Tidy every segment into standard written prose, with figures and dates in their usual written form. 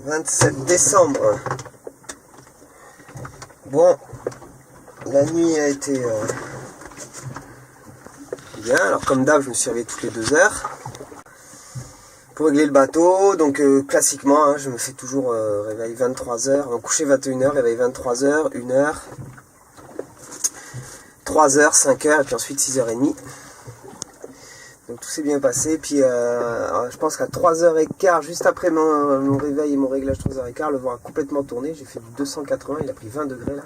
27 décembre. Bon, la nuit a été bien. Alors comme d'hab, je me suis réveillé toutes les 2 heures pour régler le bateau. Donc classiquement, hein, je me fais toujours réveil 23h, me coucher 21h, réveil 23h, 1h, 3h, 5h et puis ensuite 6h30. Donc tout s'est bien passé. Puis je pense qu'à 3h15, juste après mon réveil et mon réglage 3h15, le vent a complètement tourné. J'ai fait du 280, il a pris 20 degrés là,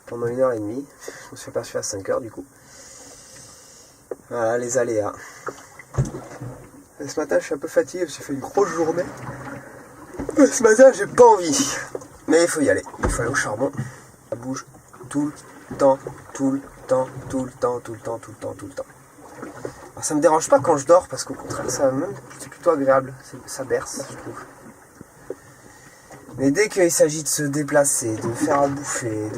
pendant 1h30. Je me suis aperçu à 5h du coup. Voilà les aléas. Et ce matin je suis un peu fatigué parce que j'ai fait une grosse journée. Et ce matin j'ai pas envie. Mais il faut y aller. Il faut aller au charbon. Ça bouge tout le temps, tout le temps, tout le temps, tout le temps, tout le temps, tout le temps. Alors, ça me dérange pas quand je dors parce qu'au contraire c'est plutôt agréable, ça berce je trouve. Mais dès qu'il s'agit de se déplacer, de faire à bouffer,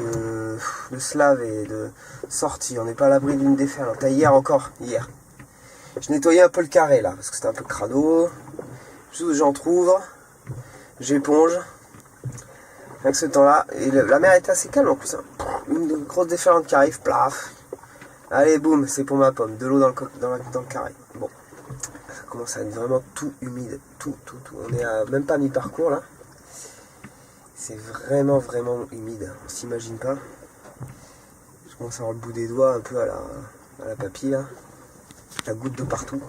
de se laver, de sortir, on n'est pas à l'abri d'une déferlante. Hier, je nettoyais un peu le carré là parce que c'était un peu crado. J'entrouvre, j'éponge. Avec ce temps là, et la mer est assez calme en plus, hein. Une grosse déferlante qui arrive, plaf. Allez, boum, c'est pour ma pomme. De l'eau dans le carré. Bon, ça commence à être vraiment tout humide. Tout. On est à même pas mi-parcours, là. C'est vraiment humide. On s'imagine pas. Je commence à avoir le bout des doigts un peu à la papille, là. La goutte de partout.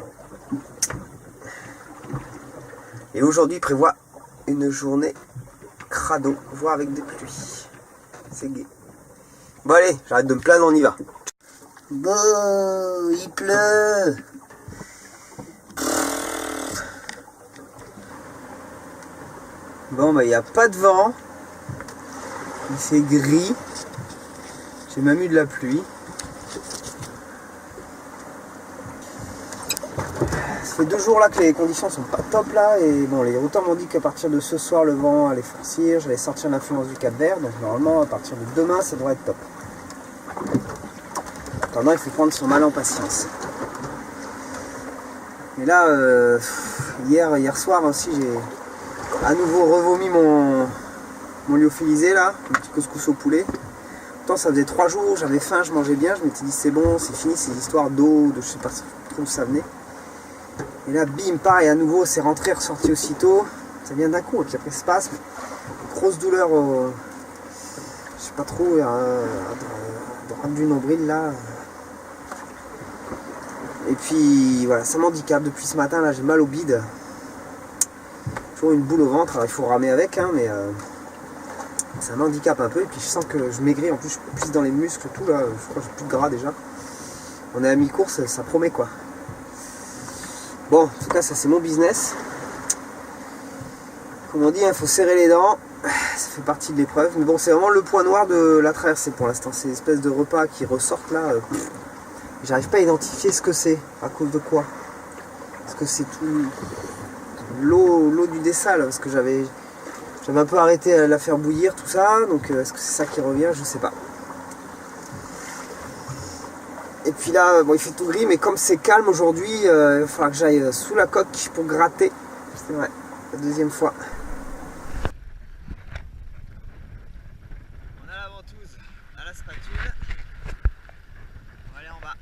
Et aujourd'hui, prévoit une journée crado, voire avec des pluies. C'est gai. Bon, allez, j'arrête de me plaindre, on y va. Bon, il pleut. Bon, bah, il n'y a pas de vent. Il fait gris. J'ai même eu de la pluie. Ça fait 2 jours là que les conditions sont pas top là. Et bon, les routeurs m'ont dit qu'à partir de ce soir, le vent allait forcir. J'allais sortir l'influence du Cap-Vert. Donc, normalement, à partir de demain, ça devrait être top. Pendant, il faut prendre son mal en patience. Et là, hier soir aussi, j'ai à nouveau revomi mon lyophilisé là, un petit couscous au poulet. Pourtant, ça faisait 3 jours, j'avais faim, je mangeais bien, je m'étais dit c'est bon, c'est fini, ces histoires d'eau, de je sais pas trop où ça venait. Et là, bim, pareil, à nouveau, c'est rentré, ressorti aussitôt. Ça vient d'un coup, et puis après, spasme, grosse douleur je sais pas trop, à droite du nombril là. Et puis voilà, ça m'handicape depuis ce matin là, j'ai mal au bide. Toujours une boule au ventre, alors il faut ramer avec, hein, mais ça m'handicape un peu. Et puis je sens que je maigris, en plus je pisse dans les muscles, tout là, je crois que j'ai plus de gras déjà. On est à mi-course, ça promet quoi. Bon, en tout cas ça c'est mon business. Comme on dit, il faut serrer les dents, ça fait partie de l'épreuve. Mais bon, c'est vraiment le point noir de la traversée pour l'instant, ces espèces de repas qui ressortent là. J'arrive pas à identifier ce que c'est, à cause de quoi. Est-ce que c'est tout l'eau du dessal, parce que j'avais un peu arrêté à la faire bouillir, tout ça, donc est-ce que c'est ça qui revient, je sais pas. Et puis là, bon, il fait tout gris, mais comme c'est calme aujourd'hui, il va falloir que j'aille sous la coque pour gratter. C'est vrai, la 2e fois. On a la ventouse à la spatule. On va aller en bas.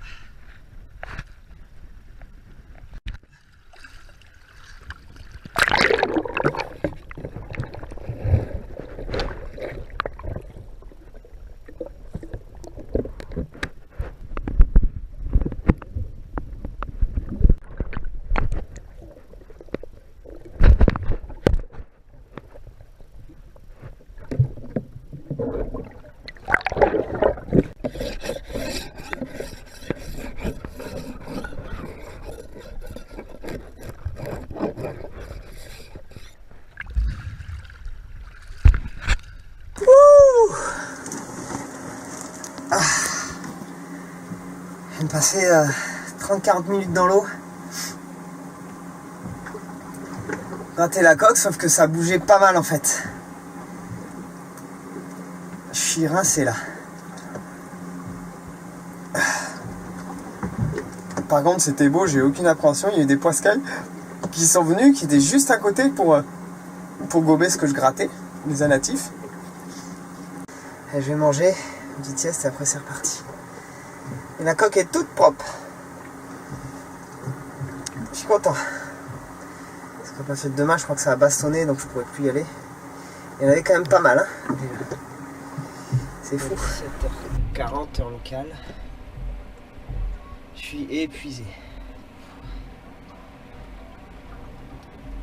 Je viens de passer 30-40 minutes dans l'eau. Gratter la coque, sauf que ça bougeait pas mal en fait. Je suis rincé là. Par contre c'était beau, j'ai eu aucune appréhension. Il y a eu des poiscailles qui sont venus, qui étaient juste à côté pour pour gober ce que je grattais, les anatifs. Et je vais manger une petite sieste et après c'est reparti. Et la coque est toute propre. Je suis content. Parce qu'à partir de demain, je crois que ça a bastonné, donc je pourrais plus y aller. Il y en avait quand même pas mal, hein. C'est fou. 7h40 heure locale. Je suis épuisé.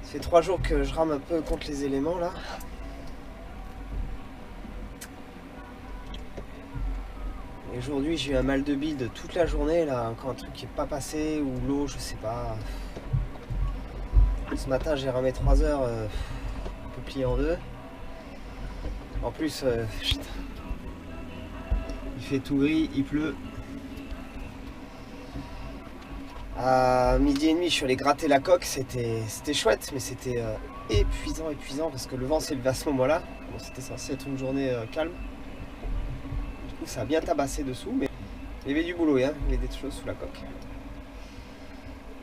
Ça fait 3 jours que je rame un peu contre les éléments là. Et aujourd'hui j'ai eu un mal de bide toute la journée là, encore un truc qui n'est pas passé, ou l'eau, je sais pas. Ce matin j'ai ramé 3 heures, un peu plié en deux. En plus, il fait tout gris, il pleut. À 12h30, je suis allé gratter la coque, c'était chouette, mais c'était épuisant parce que le vent s'est levé à ce moment-là. Bon, c'était censé être une journée calme. Du coup, ça a bien tabassé dessous, mais il y avait du boulot, hein, il y avait des choses sous la coque.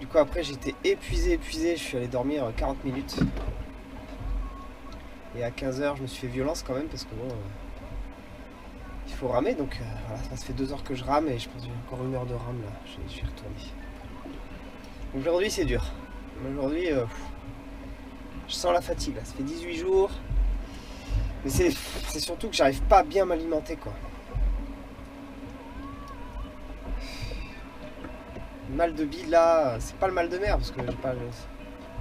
Du coup, après, j'étais épuisé, je suis allé dormir 40 minutes. Et à 15h, je me suis fait violence quand même parce que bon, il faut ramer, donc voilà, ça fait 2 heures que je rame et je pense que j'ai encore 1 heure de rame là, je suis retourné. Aujourd'hui c'est dur. Aujourd'hui je sens la fatigue là. Ça fait 18 jours. Mais c'est surtout que j'arrive pas à bien m'alimenter quoi. Le mal de bide là, c'est pas le mal de mer parce que j'ai pas.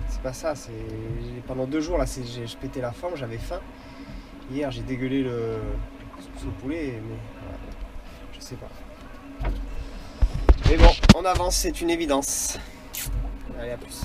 C'est pas ça, pendant 2 jours là, je pétais la forme, j'avais faim. Hier j'ai dégueulé le poulet, mais voilà, je sais pas. Mais bon, on avance, c'est une évidence. Allez, à plus.